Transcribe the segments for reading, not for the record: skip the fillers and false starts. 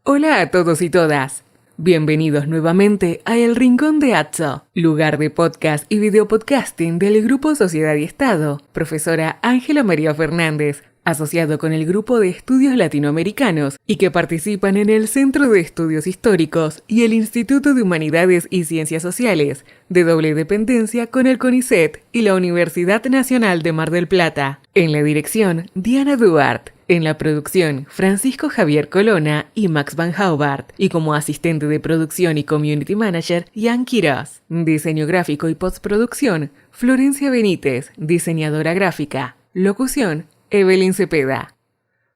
Hola a todos y todas. Bienvenidos nuevamente a El Rincón de Atso, lugar de podcast y videopodcasting del Grupo Sociedad y Estado, profesora Ángela María Fernández, asociado con el Grupo de Estudios Latinoamericanos y que participan en el Centro de Estudios Históricos y el Instituto de Humanidades y Ciencias Sociales, de doble dependencia con el CONICET y la Universidad Nacional de Mar del Plata. En la dirección, Diana Duarte. En la producción, Francisco Javier Colonna y Max Van Haubart. Y como asistente de producción y community manager, Jan Quiroz. Diseño gráfico y postproducción, Florencia Benítez, diseñadora gráfica. Locución, Evelyn Cepeda.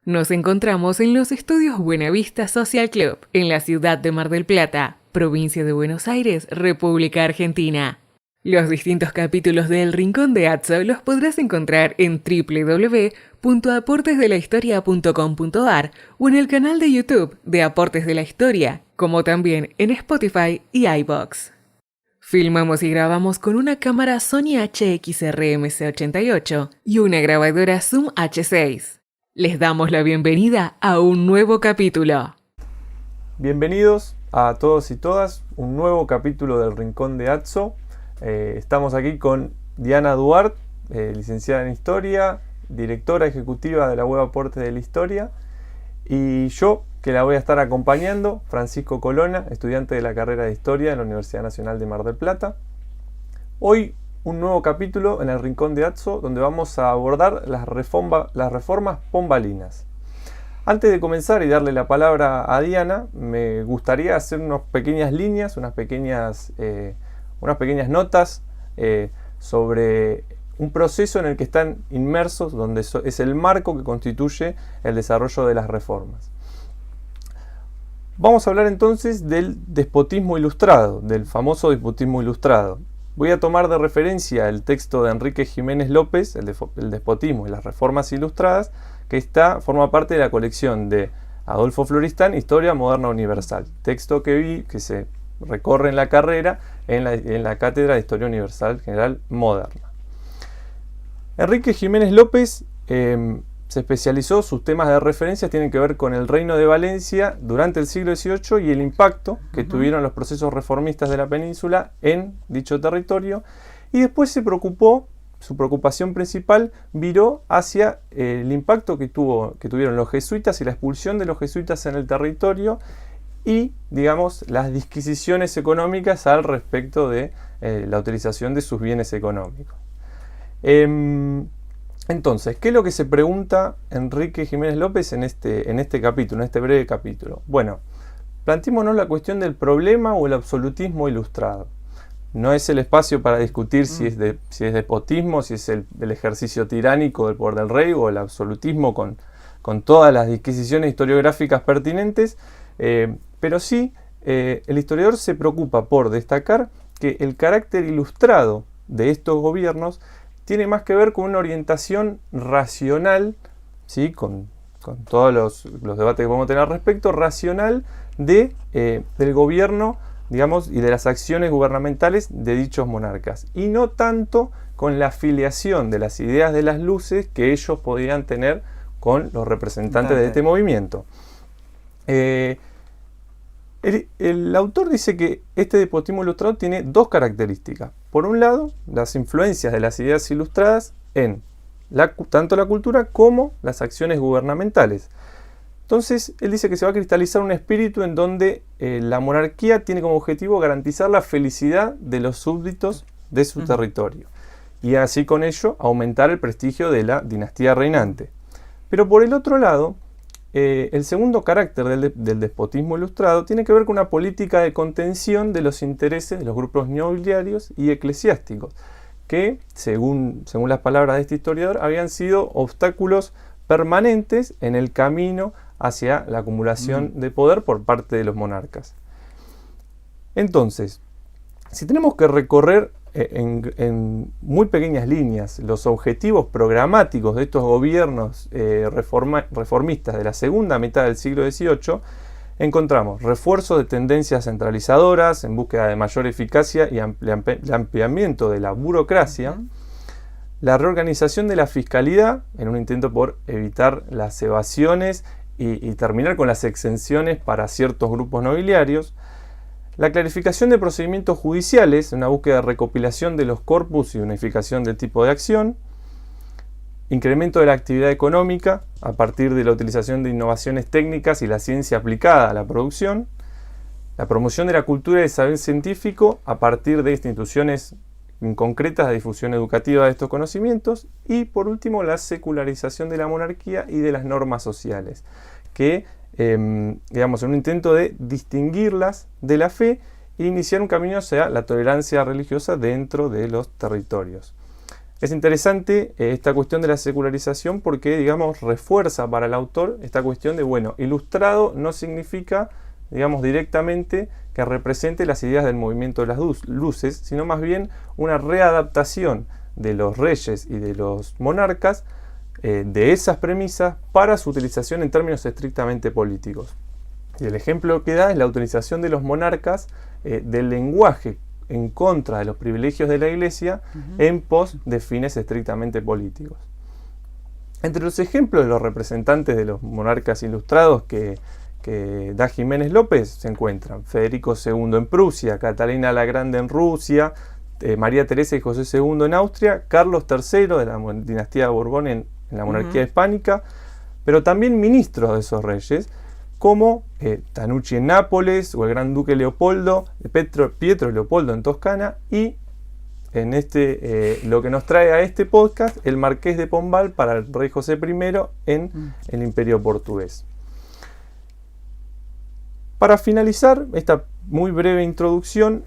Nos encontramos en los estudios Buenavista Social Club, en la ciudad de Mar del Plata, provincia de Buenos Aires, República Argentina. Los distintos capítulos de El Rincón de Atso los podrás encontrar en www.aportesdelahistoria.com.ar o en el canal de YouTube de Aportes de la Historia, como también en Spotify y iVoox. Filmamos y grabamos con una cámara Sony HXR-MC88 y una grabadora Zoom H6. Les damos la bienvenida a un nuevo capítulo. Bienvenidos a todos y todas, un nuevo capítulo del Rincón de Atso. Estamos aquí con Diana Duarte, licenciada en Historia, directora ejecutiva de la web Aportes de la Historia, y yo, que la voy a estar acompañando, Francisco Colonna, estudiante de la carrera de Historia en la Universidad Nacional de Mar del Plata. Hoy un nuevo capítulo en el Rincón de Atso, donde vamos a abordar las reformas pombalinas. Antes de comenzar y darle la palabra a Diana, me gustaría hacer unas pequeñas líneas, unas pequeñas notas sobre un proceso en el que están inmersos, donde es el marco que constituye el desarrollo de las reformas. Vamos a hablar entonces del despotismo ilustrado, del famoso despotismo ilustrado. Voy a tomar de referencia el texto de Enrique Jiménez López, el despotismo y las reformas ilustradas, que forma parte de la colección de Adolfo Florestan, Historia Moderna Universal. Texto que se recorre en la carrera en la Cátedra de Historia Universal General Moderna. Enrique Jiménez López se especializó, sus temas de referencia tienen que ver con el Reino de Valencia durante el siglo XVIII y el impacto que tuvieron los procesos reformistas de la península en dicho territorio, y después su preocupación principal viró hacia el impacto que tuvieron los jesuitas y la expulsión de los jesuitas en el territorio y, digamos, las disquisiciones económicas al respecto de la utilización de sus bienes económicos. Entonces, ¿qué es lo que se pregunta Enrique Jiménez López en este capítulo, en este breve capítulo? Bueno, planteémonos la cuestión del problema o el absolutismo ilustrado. No es el espacio para discutir si es despotismo, si es el ejercicio tiránico del poder del rey o el absolutismo con todas las disquisiciones historiográficas pertinentes, pero sí el historiador se preocupa por destacar que el carácter ilustrado de estos gobiernos tiene más que ver con una orientación racional, ¿sí? con todos los debates que podemos tener al respecto, racional del gobierno, digamos, y de las acciones gubernamentales de dichos monarcas, y no tanto con la afiliación de las ideas de las luces que ellos podían tener con los representantes de este movimiento. El autor dice que este despotismo ilustrado tiene dos características. Por un lado, las influencias de las ideas ilustradas en tanto la cultura como las acciones gubernamentales. Entonces, él dice que se va a cristalizar un espíritu en donde la monarquía tiene como objetivo garantizar la felicidad de los súbditos de su territorio, y así con ello aumentar el prestigio de la dinastía reinante. Pero por el otro lado, el segundo carácter del despotismo ilustrado tiene que ver con una política de contención de los intereses de los grupos nobiliarios y eclesiásticos, que, según las palabras de este historiador, habían sido obstáculos permanentes en el camino hacia la acumulación de poder por parte de los monarcas. Entonces, si tenemos que recorrer en muy pequeñas líneas los objetivos programáticos de estos gobiernos reformistas de la segunda mitad del siglo XVIII, encontramos refuerzo de tendencias centralizadoras en búsqueda de mayor eficacia y ampliamiento de la burocracia, la reorganización de la fiscalidad en un intento por evitar las evasiones y terminar con las exenciones para ciertos grupos nobiliarios, la clarificación de procedimientos judiciales, una búsqueda de recopilación de los corpus y unificación del tipo de acción, incremento de la actividad económica a partir de la utilización de innovaciones técnicas y la ciencia aplicada a la producción, la promoción de la cultura y el saber científico a partir de instituciones concretas de difusión educativa de estos conocimientos y, por último, la secularización de la monarquía y de las normas sociales, que digamos, en un intento de distinguirlas de la fe e iniciar un camino hacia la tolerancia religiosa dentro de los territorios. Es interesante esta cuestión de la secularización porque, digamos, refuerza para el autor esta cuestión de, bueno, ilustrado no significa, digamos, directamente que represente las ideas del movimiento de las luces, sino más bien una readaptación de los reyes y de los monarcas de esas premisas para su utilización en términos estrictamente políticos. Y el ejemplo que da es la utilización de los monarcas del lenguaje en contra de los privilegios de la Iglesia en pos de fines estrictamente políticos. Entre los ejemplos de los representantes de los monarcas ilustrados que da Jiménez López se encuentran Federico II en Prusia, Catalina la Grande en Rusia, María Teresa y José II en Austria, Carlos III de la dinastía de Borbón en la monarquía hispánica, pero también ministros de esos reyes, como Tanucci en Nápoles, o el gran duque Leopoldo, Pietro Leopoldo en Toscana, y en lo que nos trae a este podcast, el marqués de Pombal para el rey José I en el Imperio Portugués. Para finalizar esta muy breve introducción,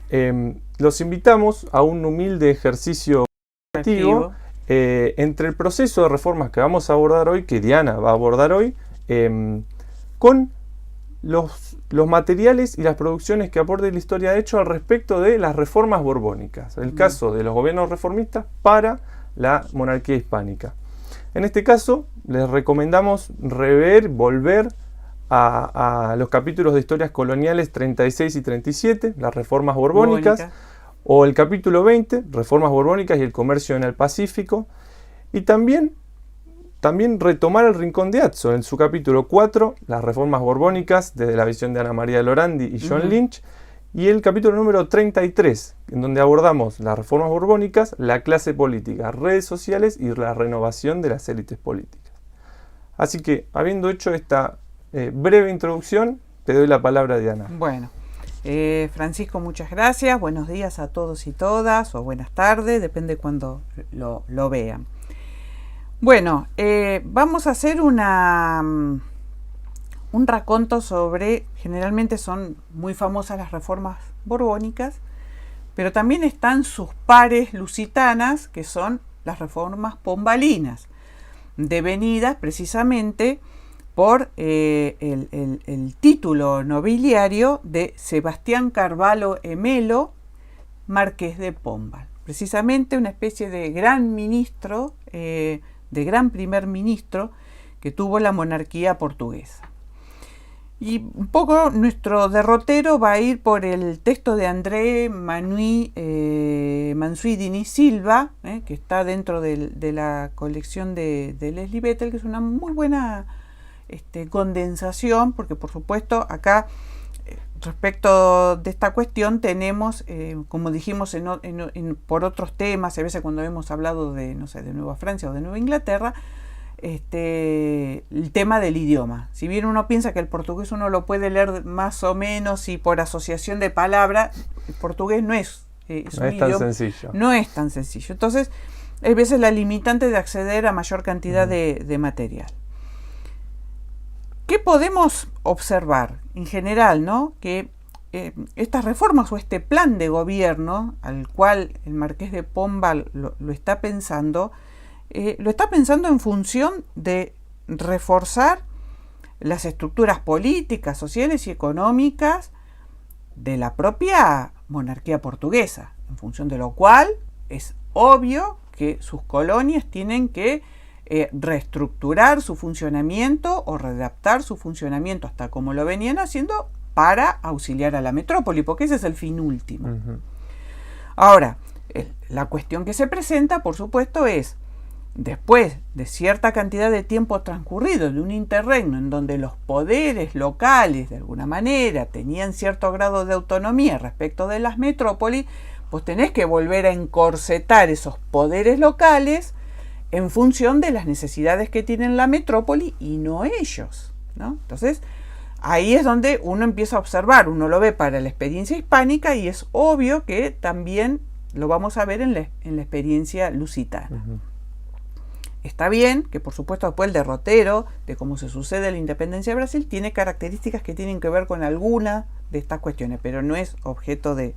los invitamos a un humilde ejercicio activo entre el proceso de reformas que vamos a abordar hoy, que Diana va a abordar hoy, con los materiales y las producciones que aporte la historia de hecho al respecto de las reformas borbónicas, el caso de los gobiernos reformistas para la monarquía hispánica. En este caso, les recomendamos volver a los capítulos de historias coloniales 36 y 37, las reformas borbónicas, o el capítulo 20, reformas borbónicas y el comercio en el Pacífico, y también retomar el Rincón de Azzo en su capítulo 4, las reformas borbónicas desde la visión de Ana María Lorandi y John Lynch, y el capítulo número 33, en donde abordamos las reformas borbónicas, la clase política, redes sociales y la renovación de las élites políticas. Así que, habiendo hecho esta breve introducción, te doy la palabra a Diana. Bueno, Francisco, muchas gracias. Buenos días a todos y todas, o buenas tardes, depende cuando lo vean. Bueno, vamos a hacer un raconto sobre, generalmente son muy famosas las reformas borbónicas, pero también están sus pares lusitanas, que son las reformas pombalinas, devenidas precisamente por el título nobiliario de Sebastián Carvalho Emelo, marqués de Pombal. Precisamente una especie de gran ministro, de gran primer ministro que tuvo la monarquía portuguesa. Y un poco nuestro derrotero va a ir por el texto de André Mansuidini Silva, que está dentro de la colección de Leslie Bethel, que es una muy buena condensación, porque por supuesto acá respecto de esta cuestión tenemos, como dijimos por otros temas, a veces cuando hemos hablado de, no sé, de Nueva Francia o de Nueva Inglaterra, el tema del idioma. Si bien uno piensa que el portugués uno lo puede leer más o menos y por asociación de palabras, el portugués no es tan sencillo. No es tan sencillo. Entonces, a veces la limitante de acceder a mayor cantidad de material. ¿Qué podemos observar en general, ¿no? Que estas reformas o este plan de gobierno al cual el marqués de Pombal lo está pensando en función de reforzar las estructuras políticas, sociales y económicas de la propia monarquía portuguesa, en función de lo cual es obvio que sus colonias tienen que reestructurar su funcionamiento o readaptar su funcionamiento hasta como lo venían haciendo para auxiliar a la metrópoli, porque ese es el fin último. Ahora, la cuestión que se presenta, por supuesto, es después de cierta cantidad de tiempo transcurrido de un interregno en donde los poderes locales de alguna manera tenían cierto grado de autonomía respecto de las metrópolis, pues tenés que volver a encorsetar esos poderes locales en función de las necesidades que tienen la metrópoli y no ellos, ¿no? Entonces, ahí es donde uno empieza a observar, uno lo ve para la experiencia hispánica y es obvio que también lo vamos a ver en la experiencia lusitana. Está bien que, por supuesto, después el derrotero de cómo se sucede la independencia de Brasil tiene características que tienen que ver con alguna de estas cuestiones, pero no es objeto de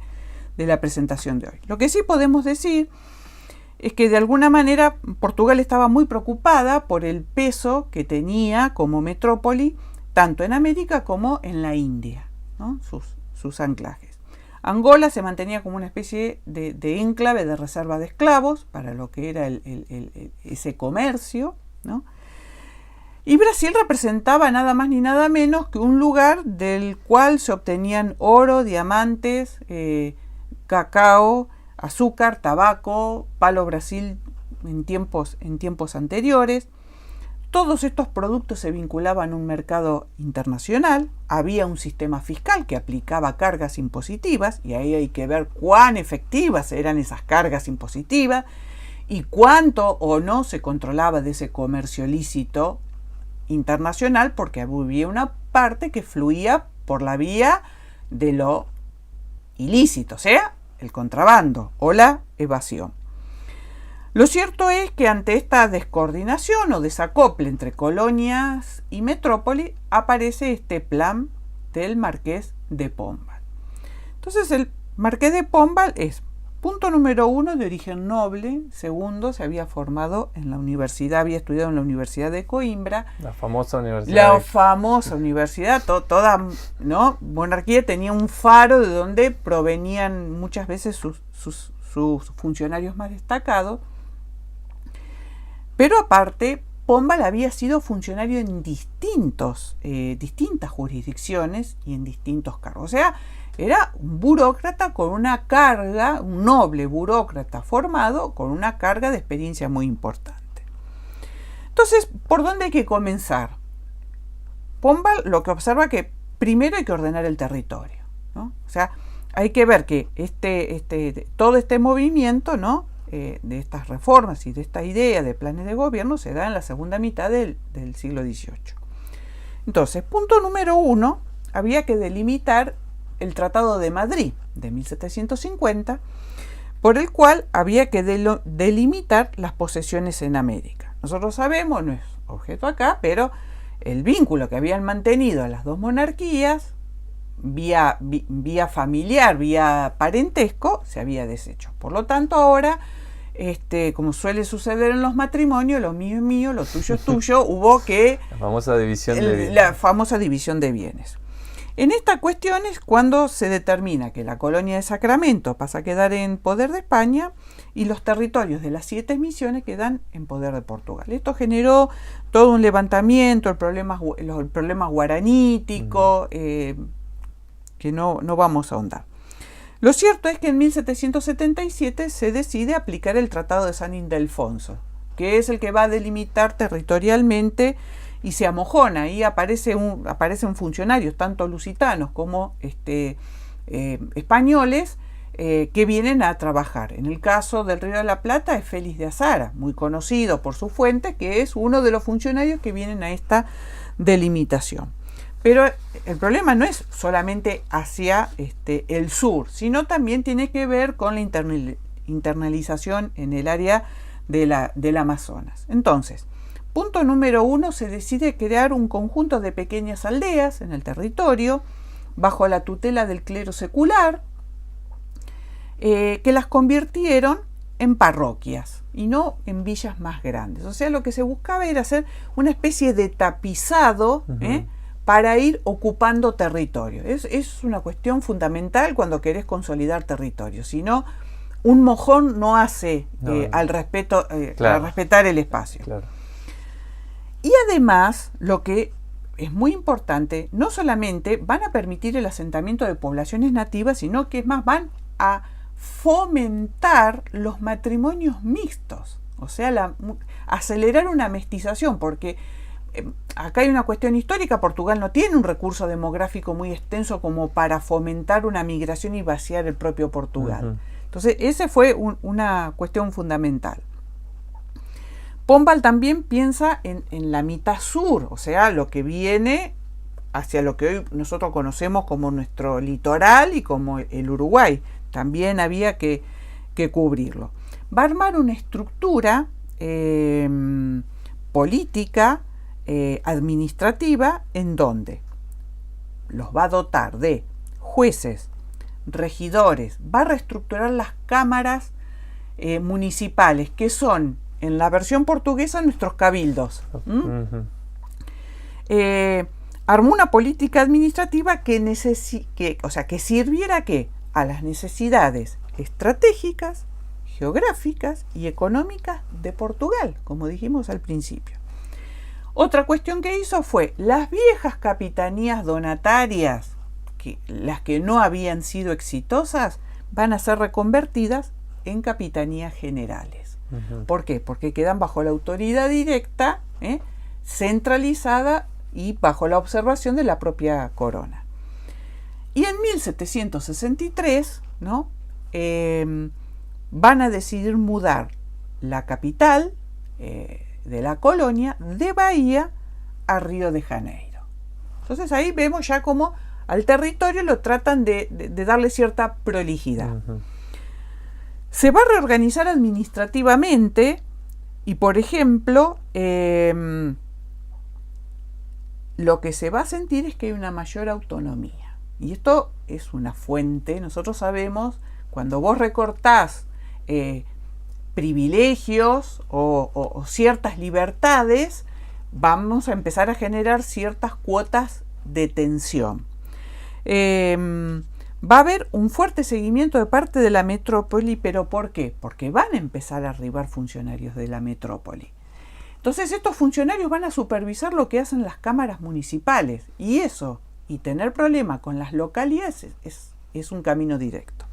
la presentación de hoy. Lo que sí podemos decir es que de alguna manera Portugal estaba muy preocupada por el peso que tenía como metrópoli tanto en América como en la India, ¿no? sus anclajes. Angola se mantenía como una especie de enclave de reserva de esclavos para lo que era ese comercio, ¿no? Y Brasil representaba nada más ni nada menos que un lugar del cual se obtenían oro, diamantes, cacao, azúcar, tabaco, palo Brasil en tiempos anteriores. Todos estos productos se vinculaban a un mercado internacional, había un sistema fiscal que aplicaba cargas impositivas, y ahí hay que ver cuán efectivas eran esas cargas impositivas y cuánto o no se controlaba de ese comercio lícito internacional, porque había una parte que fluía por la vía de lo ilícito, o sea, el contrabando o la evasión. Lo cierto es que ante esta descoordinación o desacople entre colonias y metrópoli aparece este plan del Marqués de Pombal. Entonces el Marqués de Pombal es, punto número 1, de origen noble. Segundo, se había formado en la universidad, había estudiado en la Universidad de Coimbra. La famosa universidad. La famosa universidad, toda, ¿no? monarquía tenía un faro de donde provenían muchas veces sus funcionarios más destacados. Pero aparte, Pombal había sido funcionario en distintas jurisdicciones y en distintos cargos. O sea, era un burócrata con una carga, un noble burócrata formado con una carga de experiencia muy importante. Entonces, ¿por dónde hay que comenzar? Pombal lo que observa que primero hay que ordenar el territorio, ¿no? O sea, hay que ver que todo este movimiento, ¿no?, de estas reformas y de esta idea de planes de gobierno se da en la segunda mitad del siglo XVIII. Entonces, punto número 1, había que delimitar el Tratado de Madrid de 1750, por el cual había que delimitar las posesiones en América. Nosotros sabemos, no es objeto acá, pero el vínculo que habían mantenido a las dos monarquías, vía familiar, vía parentesco, se había deshecho. Por lo tanto, ahora, como suele suceder en los matrimonios, lo mío es mío, lo tuyo es tuyo, hubo que... La famosa división de bienes. La famosa división de bienes. En esta cuestión es cuando se determina que la colonia de Sacramento pasa a quedar en poder de España y los territorios de las 7 misiones quedan en poder de Portugal. Esto generó todo un levantamiento, el problema guaranítico, que no vamos a ahondar. Lo cierto es que en 1777 se decide aplicar el Tratado de San Ildefonso, que es el que va a delimitar territorialmente y se amojona. Ahí aparecen funcionarios, tanto lusitanos como españoles, que vienen a trabajar. En el caso del Río de la Plata es Félix de Azara, muy conocido por su fuente, que es uno de los funcionarios que vienen a esta delimitación. Pero el problema no es solamente hacia el sur, sino también tiene que ver con la internalización en el área del Amazonas. Entonces, punto número 1, se decide crear un conjunto de pequeñas aldeas en el territorio, bajo la tutela del clero secular, que las convirtieron en parroquias y no en villas más grandes. O sea, lo que se buscaba era hacer una especie de tapizado, para ir ocupando territorio. Es una cuestión fundamental cuando querés consolidar territorio. Si no, un mojón no hace al respetar el espacio. Claro. Y además, lo que es muy importante, no solamente van a permitir el asentamiento de poblaciones nativas, sino que es más, van a fomentar los matrimonios mixtos, o sea, acelerar una mestización, porque acá hay una cuestión histórica. Portugal no tiene un recurso demográfico muy extenso como para fomentar una migración y vaciar el propio Portugal. Entonces, esa fue una cuestión fundamental. Pombal también piensa en la mitad sur, o sea, lo que viene hacia lo que hoy nosotros conocemos como nuestro litoral y como el Uruguay. También había que cubrirlo. Va a armar una estructura política, administrativa, en donde los va a dotar de jueces, regidores, va a reestructurar las cámaras municipales, que son, en la versión portuguesa, nuestros cabildos. Armó una política administrativa que sirviera ¿qué? A las necesidades estratégicas, geográficas y económicas de Portugal, como dijimos al principio. Otra cuestión que hizo fue las viejas capitanías donatarias, las que no habían sido exitosas, van a ser reconvertidas en capitanías generales. ¿Por qué? Porque quedan bajo la autoridad directa, centralizada y bajo la observación de la propia corona. Y en 1763, ¿no? Van a decidir mudar la capital de la colonia de Bahía a Río de Janeiro. Entonces ahí vemos ya cómo al territorio lo tratan de darle cierta prolijidad. Se va a reorganizar administrativamente y, por ejemplo, lo que se va a sentir es que hay una mayor autonomía. Y esto es una fuente. Nosotros sabemos, cuando vos recortás privilegios o ciertas libertades, vamos a empezar a generar ciertas cuotas de tensión. Va a haber un fuerte seguimiento de parte de la metrópoli, pero ¿por qué? Porque van a empezar a arribar funcionarios de la metrópoli. Entonces estos funcionarios van a supervisar lo que hacen las cámaras municipales, y tener problema con las localidades es un camino directo.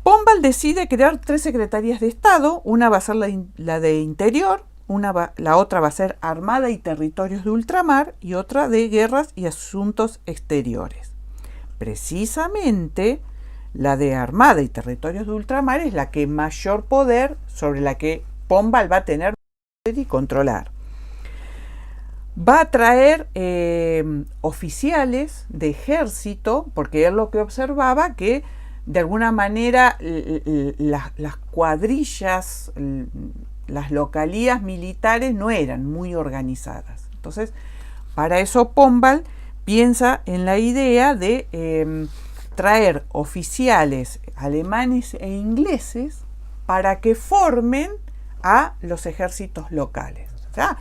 Pombal decide crear 3 secretarías de Estado. Una va a ser la de Interior, la otra va a ser Armada y Territorios de Ultramar, y otra de Guerras y Asuntos Exteriores. Precisamente la de Armada y Territorios de Ultramar es la que mayor poder, sobre la que Pombal va a tener y controlar. Va a traer oficiales de ejército, porque él lo que observaba que de alguna manera las cuadrillas, las localías militares no eran muy organizadas. Entonces, para eso Pombal piensa en la idea de traer oficiales alemanes e ingleses para que formen a los ejércitos locales. O sea,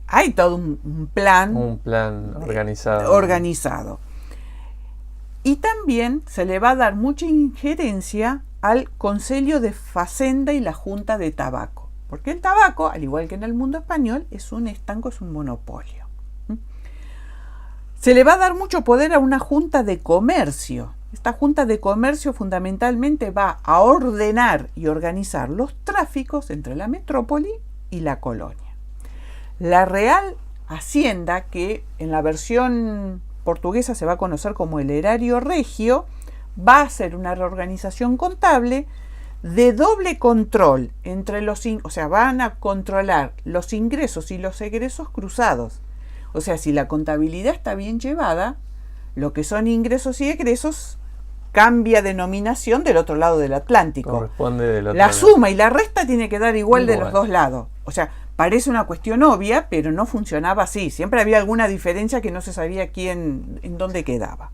hay todo un plan. Un plan organizado. Y también se le va a dar mucha injerencia al Concello de Facenda y la Junta de Tabaco. Porque el tabaco, al igual que en el mundo español, es un monopolio. Se le va a dar mucho poder a una junta de comercio. Esta junta de comercio fundamentalmente va a ordenar y organizar los tráficos entre la metrópoli y la colonia. La Real Hacienda, que en la versión portuguesa se va a conocer como el erario regio, va a hacer una reorganización contable de doble control entre van a controlar los ingresos y los egresos cruzados. O sea, si la contabilidad está bien llevada, lo que son ingresos y egresos cambia denominación del otro lado del Atlántico. Corresponde del otro la lado. Suma y la resta tiene que dar igual de los dos lados. O sea, parece una cuestión obvia, pero no funcionaba así. Siempre había alguna diferencia que no se sabía en dónde quedaba.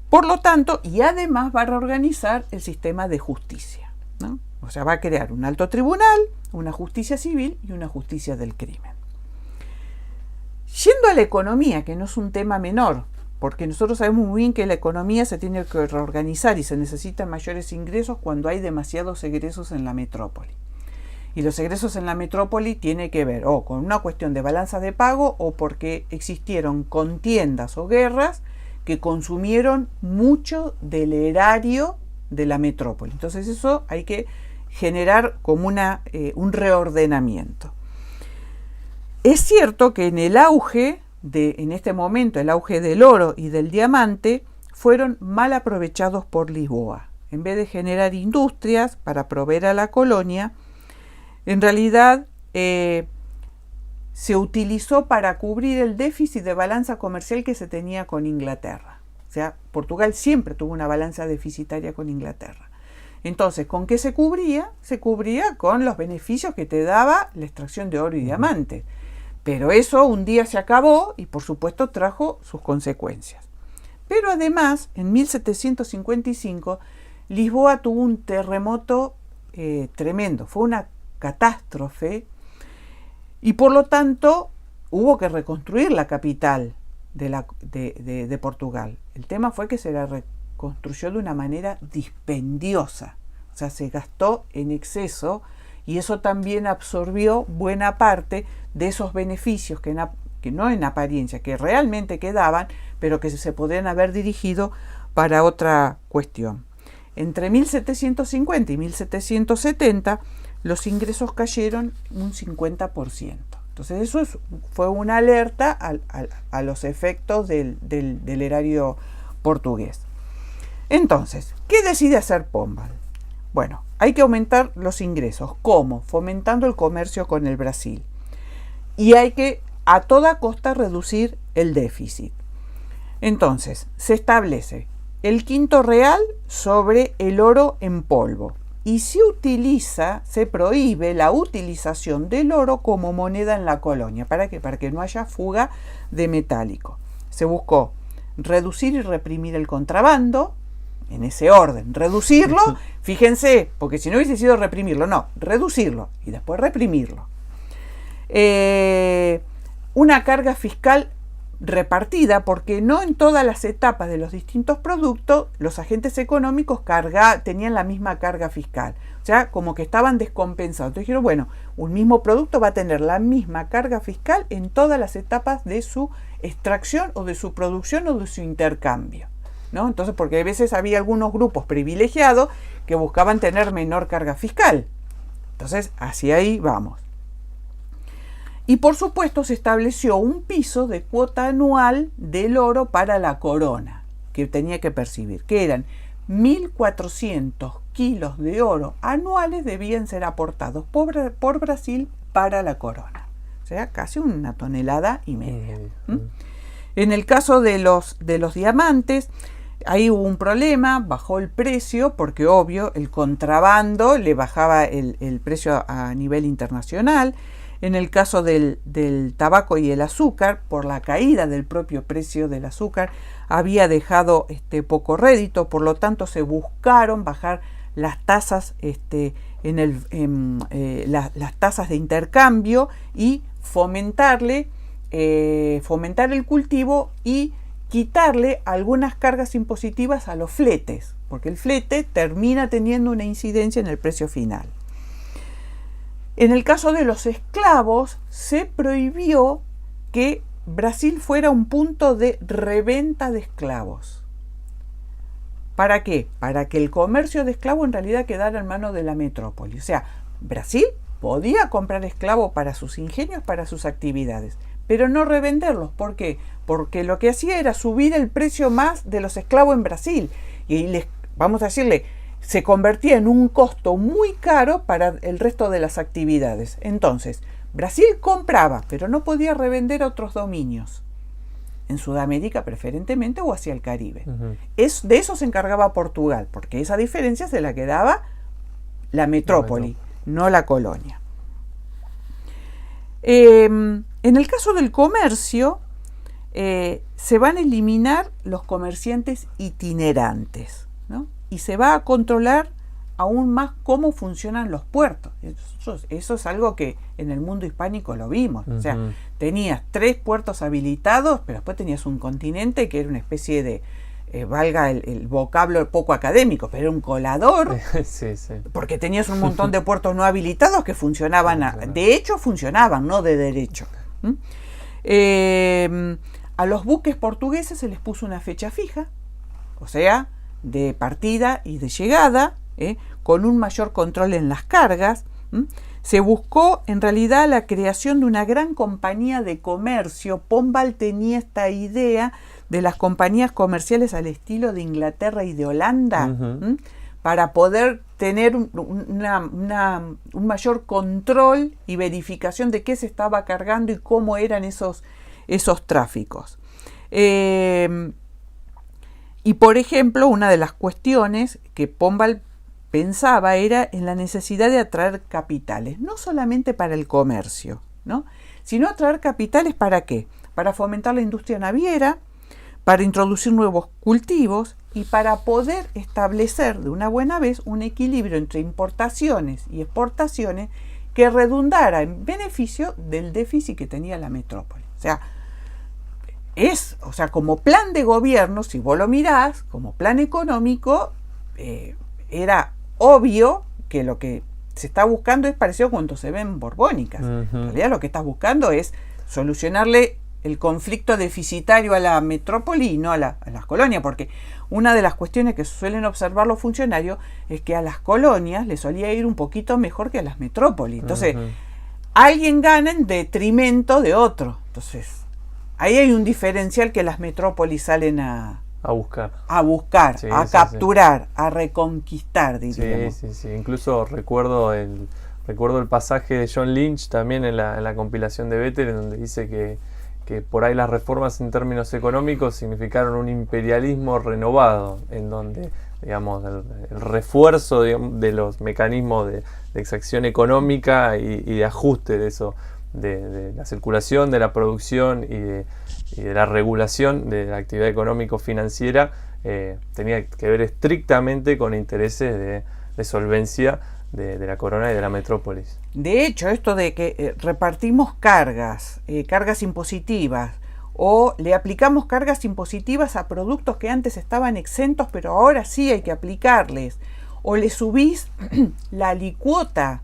Por lo tanto, y además va a reorganizar el sistema de justicia, ¿no? O sea, va a crear un alto tribunal, una justicia civil y una justicia del crimen. Yendo a la economía, que no es un tema menor, porque nosotros sabemos muy bien que la economía se tiene que reorganizar y se necesitan mayores ingresos cuando hay demasiados egresos en la metrópoli. Y los egresos en la metrópoli tiene que ver o con una cuestión de balanza de pago o porque existieron contiendas o guerras que consumieron mucho del erario de la metrópoli. Entonces eso hay que generar como un reordenamiento. Es cierto que en el auge, en este momento, el auge del oro y del diamante, fueron mal aprovechados por Lisboa. En vez de generar industrias para proveer a la colonia, en realidad se utilizó para cubrir el déficit de balanza comercial que se tenía con Inglaterra. O sea, Portugal siempre tuvo una balanza deficitaria con Inglaterra. Entonces, ¿con qué se cubría? Se cubría con los beneficios que te daba la extracción de oro y diamante. Pero eso un día se acabó y por supuesto trajo sus consecuencias. Pero además, en 1755, Lisboa tuvo un terremoto tremendo, fue una catástrofe y por lo tanto hubo que reconstruir la capital de Portugal. El tema fue que se la reconstruyó de una manera dispendiosa, o sea, se gastó en exceso y eso también absorbió buena parte de esos beneficios que no en apariencia, que realmente quedaban, pero que se podrían haber dirigido para otra cuestión. Entre 1750 y 1770 los ingresos cayeron un 50%. Entonces eso fue una alerta a los efectos del erario portugués. Entonces, ¿qué decide hacer Pombal? Bueno, hay que aumentar los ingresos. ¿Cómo? Fomentando el comercio con el Brasil. Y hay que a toda costa reducir el déficit. Entonces, se establece el quinto real sobre el oro en polvo. Y se prohíbe la utilización del oro como moneda en la colonia. ¿Para qué? Para que no haya fuga de metálico. Se buscó reducir y reprimir el contrabando, en ese orden. Reducirlo, fíjense, porque si no hubiese sido reprimirlo, no, reducirlo y después reprimirlo. Una carga fiscal repartida, porque no en todas las etapas de los distintos productos los agentes económicos tenían la misma carga fiscal, o sea, como que estaban descompensados. Entonces dijeron, bueno, un mismo producto va a tener la misma carga fiscal en todas las etapas de su extracción o de su producción o de su intercambio, ¿no? Entonces, porque a veces había algunos grupos privilegiados que buscaban tener menor carga fiscal. Entonces, hacia ahí vamos. Y por supuesto se estableció un piso de cuota anual del oro para la corona que tenía que percibir, que eran 1.400 kilos de oro anuales debían ser aportados por Brasil para la corona. O sea, casi 1,5 toneladas. En el caso de los diamantes, ahí hubo un problema, bajó el precio, porque obvio, el contrabando le bajaba el precio a nivel internacional. En el caso del tabaco y el azúcar, por la caída del propio precio del azúcar, había dejado poco rédito, por lo tanto se buscaron bajar las tasas, las tasas de intercambio y fomentar el cultivo y quitarle algunas cargas impositivas a los fletes, porque el flete termina teniendo una incidencia en el precio final. En el caso de los esclavos, se prohibió que Brasil fuera un punto de reventa de esclavos. ¿Para qué? Para que el comercio de esclavos en realidad quedara en manos de la metrópoli. O sea, Brasil podía comprar esclavos para sus ingenios, para sus actividades, pero no revenderlos. ¿Por qué? Porque lo que hacía era subir el precio más de los esclavos en Brasil. Y vamos a decirle, se convertía en un costo muy caro para el resto de las actividades. Entonces, Brasil compraba, pero no podía revender a otros dominios. En Sudamérica preferentemente o hacia el Caribe. De eso se encargaba Portugal, porque esa diferencia se la quedaba la metrópoli, no la colonia. En el caso del comercio, se van a eliminar los comerciantes itinerantes, ¿no? Y se va a controlar aún más cómo funcionan los puertos. Eso es algo que en el mundo hispánico lo vimos. O sea, tenías 3 puertos habilitados, pero después tenías un continente que era una especie de valga el vocablo poco académico, pero era un colador, Sí, sí. porque tenías un montón de puertos no habilitados que funcionaban, Claro. de hecho funcionaban, no de derecho. A los buques portugueses se les puso una fecha fija, o sea, de partida y de llegada, con un mayor control en las cargas. Se buscó en realidad la creación de una gran compañía de comercio. Pombal tenía esta idea de las compañías comerciales al estilo de Inglaterra y de Holanda, para poder tener un mayor control y verificación de qué se estaba cargando y cómo eran esos tráficos. Y por ejemplo, una de las cuestiones que Pombal pensaba era en la necesidad de atraer capitales, no solamente para el comercio, ¿no?, sino atraer capitales ¿para qué? Para fomentar la industria naviera, para introducir nuevos cultivos y para poder establecer de una buena vez un equilibrio entre importaciones y exportaciones que redundara en beneficio del déficit que tenía la metrópoli. O sea, como plan de gobierno, si vos lo mirás, como plan económico, era obvio que lo que se está buscando es parecido cuando se ven borbónicas. En realidad lo que estás buscando es solucionarle el conflicto deficitario a la metrópoli y no a las colonias, porque una de las cuestiones que suelen observar los funcionarios es que a las colonias les solía ir un poquito mejor que a las metrópolis. Entonces, alguien gana en detrimento de otro. Entonces, ahí hay un diferencial que las metrópolis salen a buscar, sí, a capturar, a reconquistar, diríamos. Sí. Incluso recuerdo el pasaje de John Lynch también en la compilación de Vettel, en donde dice que por ahí las reformas en términos económicos significaron un imperialismo renovado, en donde, digamos, el refuerzo, digamos, de los mecanismos de exacción económica y de ajuste de eso, de la circulación, de la producción y de la regulación de la actividad económico-financiera, tenía que ver estrictamente con intereses de solvencia de la corona y de la metrópolis. De hecho, esto de que repartimos cargas impositivas, o le aplicamos cargas impositivas a productos que antes estaban exentos, pero ahora sí hay que aplicarles, o le subís la alicuota,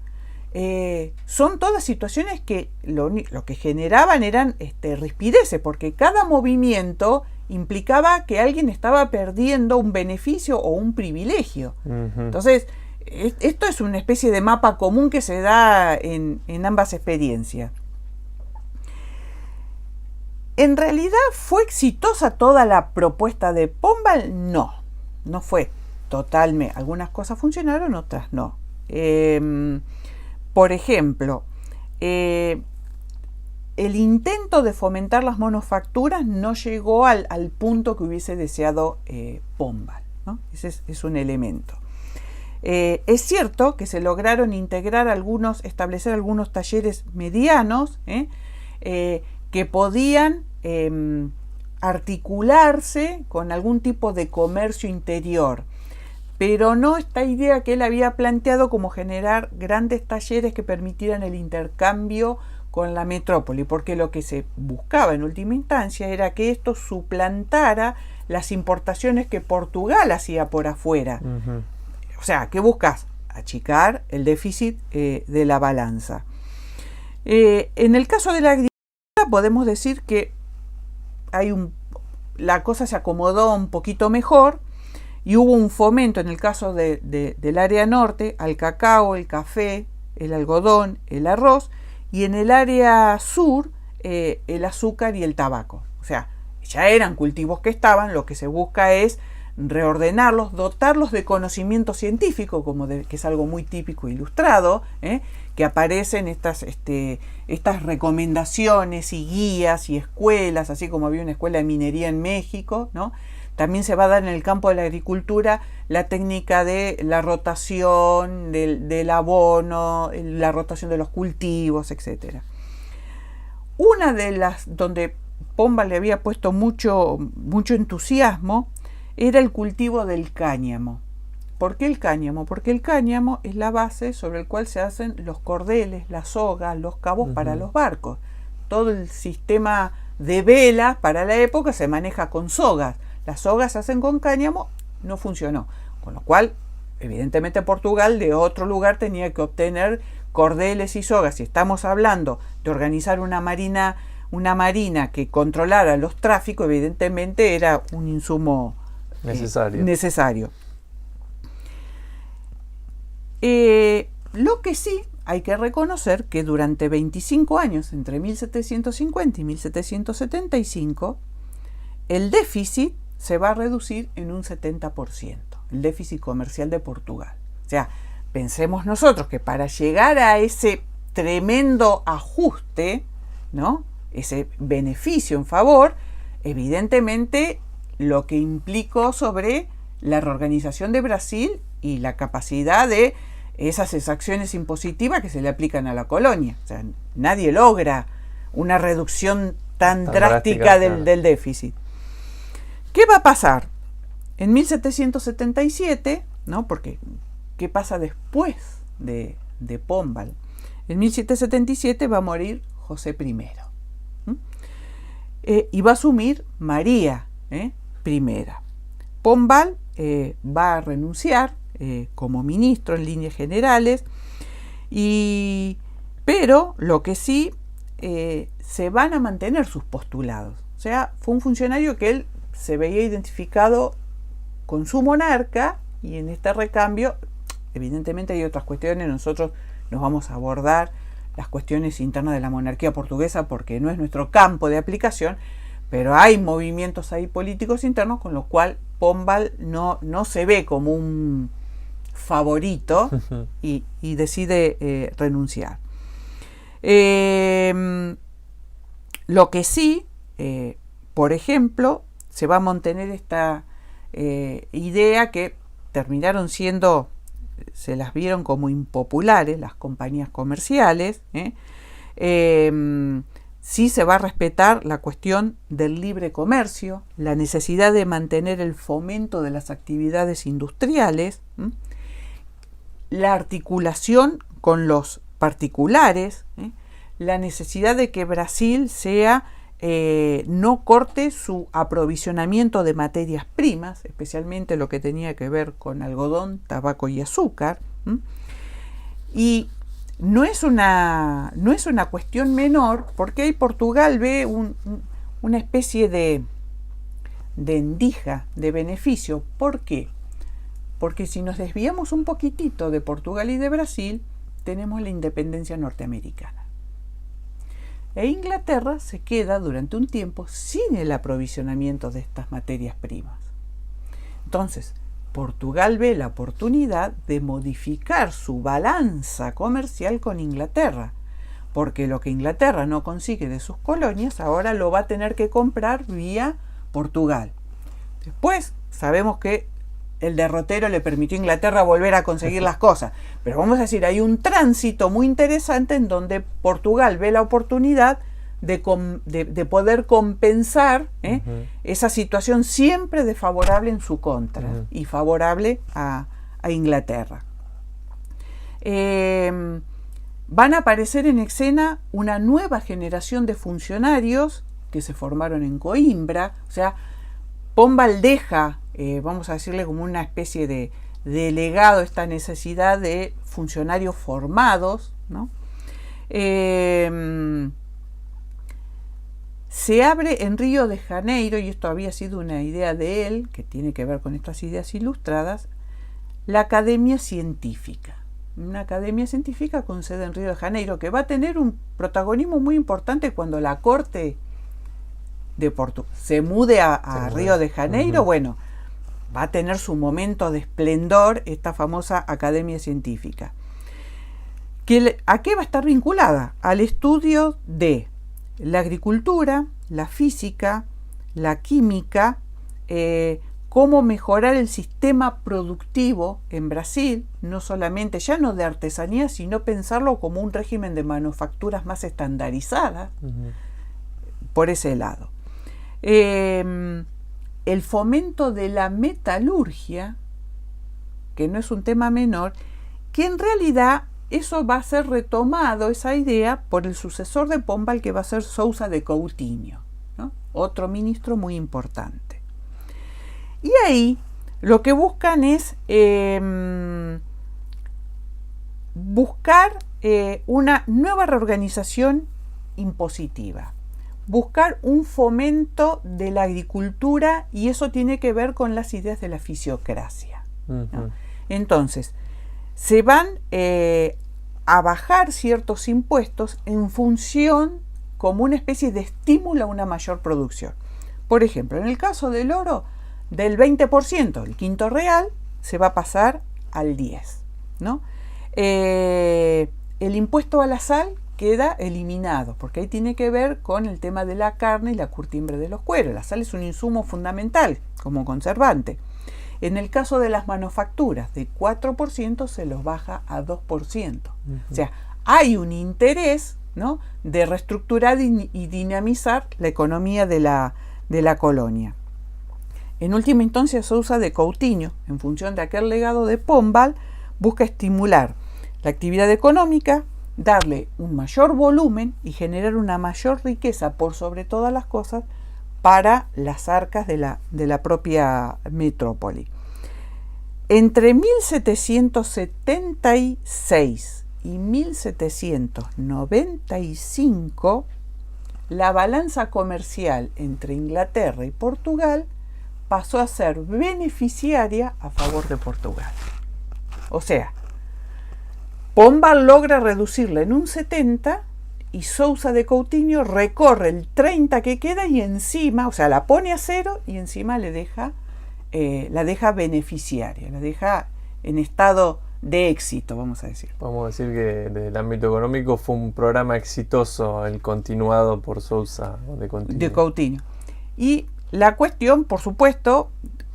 son todas situaciones que lo que generaban eran rispideces, porque cada movimiento implicaba que alguien estaba perdiendo un beneficio o un privilegio. Entonces, esto es una especie de mapa común que se da en ambas experiencias. ¿En realidad fue exitosa toda la propuesta de Pombal? No fue totalmente. Algunas cosas funcionaron, otras no. Por ejemplo, el intento de fomentar las manufacturas no llegó al punto que hubiese deseado Pombal, ¿no? Ese es un elemento. Es cierto que se lograron establecer algunos talleres medianos que podían articularse con algún tipo de comercio interior, pero no esta idea que él había planteado como generar grandes talleres que permitieran el intercambio con la metrópoli, porque lo que se buscaba en última instancia era que esto suplantara las importaciones que Portugal hacía por afuera. O sea, ¿qué buscas? Achicar el déficit de la balanza. En el caso de la agricultura podemos decir que la cosa se acomodó un poquito mejor y hubo un fomento en el caso del área norte al cacao, el café, el algodón, el arroz, y en el área sur el azúcar y el tabaco. O sea, ya eran cultivos que estaban, lo que se busca es reordenarlos, dotarlos de conocimiento científico, que es algo muy típico e ilustrado, que aparecen estas recomendaciones y guías y escuelas, así como había una escuela de minería en México, ¿no? También se va a dar en el campo de la agricultura la técnica de la rotación del abono, la rotación de los cultivos, etc. Una de las donde Pombal le había puesto mucho entusiasmo era el cultivo del cáñamo. ¿Por qué el cáñamo? Porque el cáñamo es la base sobre el cual se hacen los cordeles, las sogas, los cabos para los barcos. Todo el sistema de velas para la época se maneja con sogas. las sogas se hacen con cáñamo, no funcionó. Con lo cual, evidentemente Portugal de otro lugar tenía que obtener cordeles y sogas. Si estamos hablando de organizar una marina que controlara los tráficos, evidentemente era un insumo necesario. Lo que sí hay que reconocer que durante 25 años, entre 1750 y 1775, el déficit se va a reducir en un 70%, el déficit comercial de Portugal. O sea, pensemos nosotros que para llegar a ese tremendo ajuste, ¿no?, ese beneficio en favor, evidentemente lo que implicó sobre la reorganización de Brasil y la capacidad de esas exacciones impositivas que se le aplican a la colonia. O sea, nadie logra una reducción tan drástica del déficit. ¿Qué va a pasar? En 1777, ¿no? Porque, ¿qué pasa después de Pombal? En 1777 va a morir José I. Y va a asumir María I. Pombal va a renunciar como ministro en líneas generales, pero lo que sí, se van a mantener sus postulados. O sea, fue un funcionario que él se veía identificado con su monarca, y en este recambio, evidentemente hay otras cuestiones. Nosotros nos vamos a abordar las cuestiones internas de la monarquía portuguesa porque no es nuestro campo de aplicación, pero hay movimientos ahí políticos internos, con lo cual Pombal no se ve como un favorito y decide renunciar. Lo que sí, por ejemplo, se va a mantener esta idea que terminaron siendo, se las vieron como impopulares las compañías comerciales. Sí se va a respetar la cuestión del libre comercio, la necesidad de mantener el fomento de las actividades industriales, la articulación con los particulares, la necesidad de que Brasil no corte su aprovisionamiento de materias primas, especialmente lo que tenía que ver con algodón, tabaco y azúcar. Y no es una cuestión menor, porque ahí Portugal ve una especie de endija, de beneficio. ¿Por qué? Porque si nos desviamos un poquitito de Portugal y de Brasil, tenemos la independencia norteamericana. E Inglaterra se queda durante un tiempo sin el aprovisionamiento de estas materias primas. Entonces, Portugal ve la oportunidad de modificar su balanza comercial con Inglaterra, porque lo que Inglaterra no consigue de sus colonias ahora lo va a tener que comprar vía Portugal. Después sabemos que el derrotero le permitió a Inglaterra volver a conseguir las cosas, pero vamos a decir, hay un tránsito muy interesante en donde Portugal ve la oportunidad de poder compensar esa situación siempre desfavorable en su contra y favorable a Inglaterra. Van a aparecer en escena una nueva generación de funcionarios que se formaron en Coimbra. O sea, Pombal deja, vamos a decirle, como una especie de legado esta necesidad de funcionarios formados, ¿no? Se abre en Río de Janeiro, y esto había sido una idea de él, que tiene que ver con estas ideas ilustradas, la Academia Científica. Una academia científica con sede en Río de Janeiro, que va a tener un protagonismo muy importante cuando la corte de Portugal se mude a Río de Janeiro. Bueno, va a tener su momento de esplendor esta famosa Academia Científica. ¿A qué va a estar vinculada? Al estudio de la agricultura, la física, la química, cómo mejorar el sistema productivo en Brasil, no solamente, ya no de artesanía, sino pensarlo como un régimen de manufacturas más estandarizadas, por ese lado. El fomento de la metalurgia, que no es un tema menor, que en realidad eso va a ser retomado, esa idea, por el sucesor de Pombal, que va a ser Sousa de Coutinho, ¿no? Otro ministro muy importante. Y ahí lo que buscan es buscar una nueva reorganización impositiva, buscar un fomento de la agricultura, y eso tiene que ver con las ideas de la fisiocracia, ¿no? Entonces, se van a bajar ciertos impuestos en función como una especie de estímulo a una mayor producción. Por ejemplo, en el caso del oro, del 20%, el quinto real, se va a pasar al 10%, ¿no? El impuesto a la sal queda eliminado, porque ahí tiene que ver con el tema de la carne y la curtiembre de los cueros. La sal es un insumo fundamental como conservante. En el caso de las manufacturas, de 4% se los baja a 2%. O sea, hay un interés, ¿no?, de reestructurar y dinamizar la economía de la colonia. En última instancia, Sousa de Coutinho, en función de aquel legado de Pombal, busca estimular la actividad económica, darle un mayor volumen y generar una mayor riqueza por sobre todas las cosas para las arcas de la propia metrópoli. Entre 1776 y 1795, la balanza comercial entre Inglaterra y Portugal pasó a ser beneficiaria a favor de Portugal. O sea, Pombal logra reducirla en un 70% y Sousa de Coutinho recorre el 30% que queda y encima, o sea, la pone a 0 y encima la deja beneficiaria, la deja en estado de éxito, vamos a decir. Vamos a decir que desde el ámbito económico fue un programa exitoso el continuado por Sousa de Coutinho. De Coutinho. Y la cuestión, por supuesto,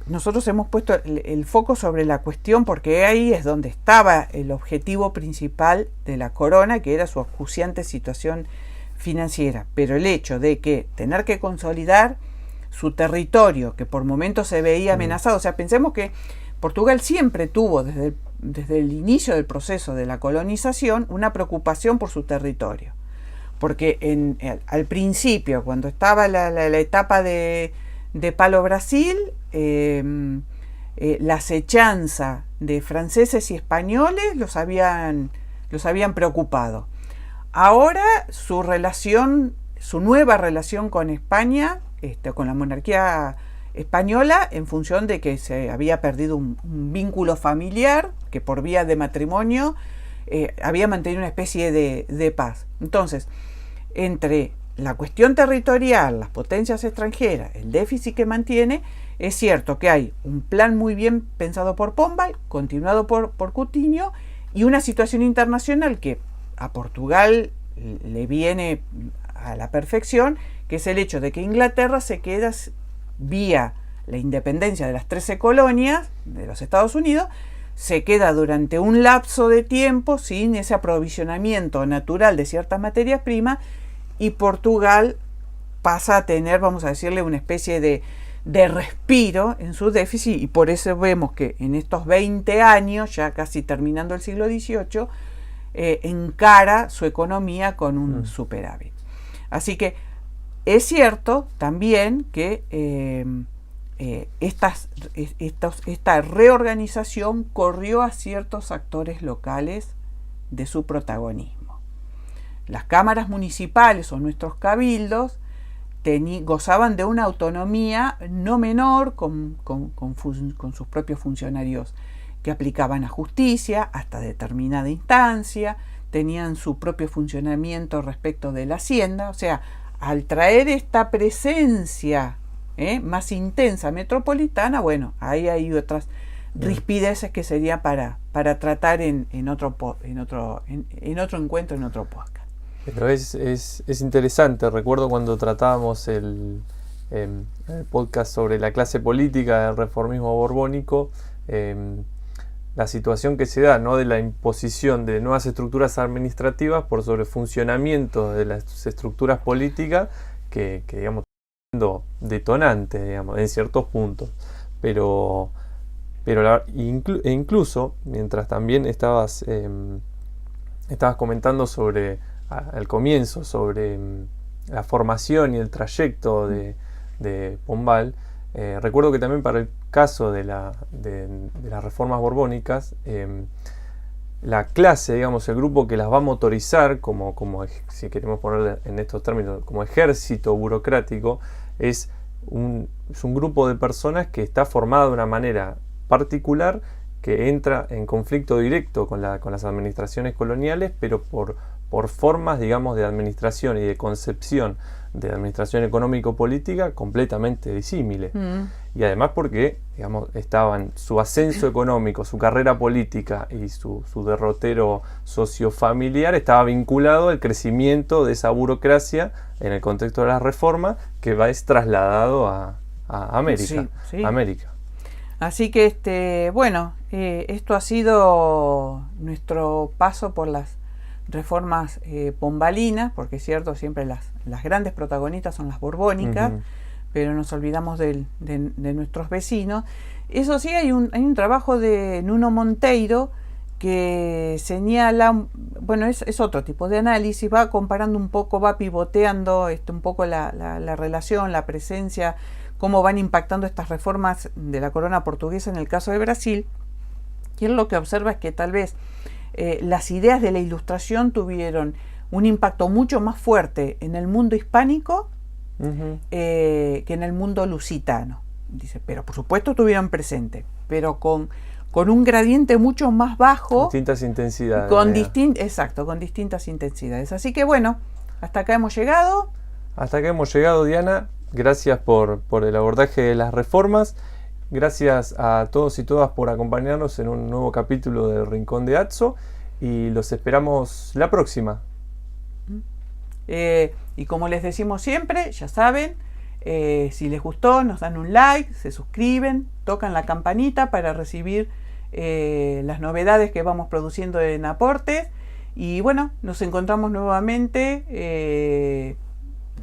nosotros hemos puesto el foco sobre la cuestión porque ahí es donde estaba el objetivo principal de la corona, que era su acuciante situación financiera. Pero el hecho de que tener que consolidar su territorio, que por momentos se veía amenazado, o sea, pensemos que Portugal siempre tuvo, desde el inicio del proceso de la colonización, una preocupación por su territorio. Porque al principio, cuando estaba la etapa de Palo Brasil, la acechanza de franceses y españoles los habían preocupado. Ahora su nueva relación con España, con la monarquía española, en función de que se había perdido un vínculo familiar que por vía de matrimonio había mantenido una especie de paz. Entonces, entre la cuestión territorial, las potencias extranjeras, el déficit que mantiene, es cierto que hay un plan muy bien pensado por Pombal, continuado por Coutinho, y una situación internacional que a Portugal le viene a la perfección, que es el hecho de que Inglaterra se queda, vía la independencia de las 13 colonias de los Estados Unidos, se queda durante un lapso de tiempo sin ese aprovisionamiento natural de ciertas materias primas, y Portugal pasa a tener, vamos a decirle, una especie de respiro en su déficit, y por eso vemos que en estos 20 años, ya casi terminando el siglo XVIII, encara su economía con un superávit. Así que es cierto también que esta reorganización corrió a ciertos actores locales de su protagonismo. Las cámaras municipales o nuestros cabildos gozaban de una autonomía no menor con sus propios funcionarios, que aplicaban a justicia hasta determinada instancia, tenían su propio funcionamiento respecto de la hacienda. O sea, al traer esta presencia más intensa metropolitana, bueno, ahí hay otras rispideces que sería para tratar en otro encuentro, en otro podcast. Pero es interesante. Recuerdo cuando tratábamos el podcast sobre la clase política del reformismo borbónico, la situación que se da, ¿no?, de la imposición de nuevas estructuras administrativas por sobre funcionamiento de las estructuras políticas que digamos, siendo detonante, digamos, en ciertos puntos. Pero incluso, mientras también estabas comentando sobre al comienzo sobre la formación y el trayecto de Pombal, Recuerdo que también para el caso de las reformas borbónicas, la clase, digamos, el grupo que las va a motorizar, si queremos ponerlo en estos términos, como ejército burocrático, es un grupo de personas que está formado de una manera particular, que entra en conflicto directo con las administraciones coloniales, pero por formas, digamos, de administración y de concepción de administración económico-política completamente disímiles. Y además porque, digamos, estaban su ascenso económico, su carrera política y su derrotero sociofamiliar estaba vinculado al crecimiento de esa burocracia en el contexto de las reformas, que es trasladado a América. Sí. América. Así que, esto ha sido nuestro paso por las reformas pombalinas, porque es cierto, siempre las grandes protagonistas son las borbónicas, pero nos olvidamos de nuestros vecinos. Eso sí, hay un trabajo de Nuno Monteiro que señala, es otro tipo de análisis, va comparando un poco, va pivoteando un poco la relación, la presencia, cómo van impactando estas reformas de la corona portuguesa en el caso de Brasil. Y él lo que observa es que tal vez las ideas de la Ilustración tuvieron un impacto mucho más fuerte en el mundo hispánico que en el mundo lusitano. Dice, pero por supuesto tuvieron presente, pero con un gradiente mucho más bajo. Distintas intensidades. Exacto, con distintas intensidades. Así que bueno, hasta acá hemos llegado. Hasta acá hemos llegado, Diana. Gracias por el abordaje de las reformas. Gracias a todos y todas por acompañarnos en un nuevo capítulo del Rincón de Atzo, y los esperamos la próxima. Y como les decimos siempre, ya saben, si les gustó, nos dan un like, se suscriben, tocan la campanita para recibir las novedades que vamos produciendo en Aportes. Y bueno, nos encontramos nuevamente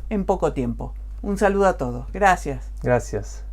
en poco tiempo. Un saludo a todos. Gracias. Gracias.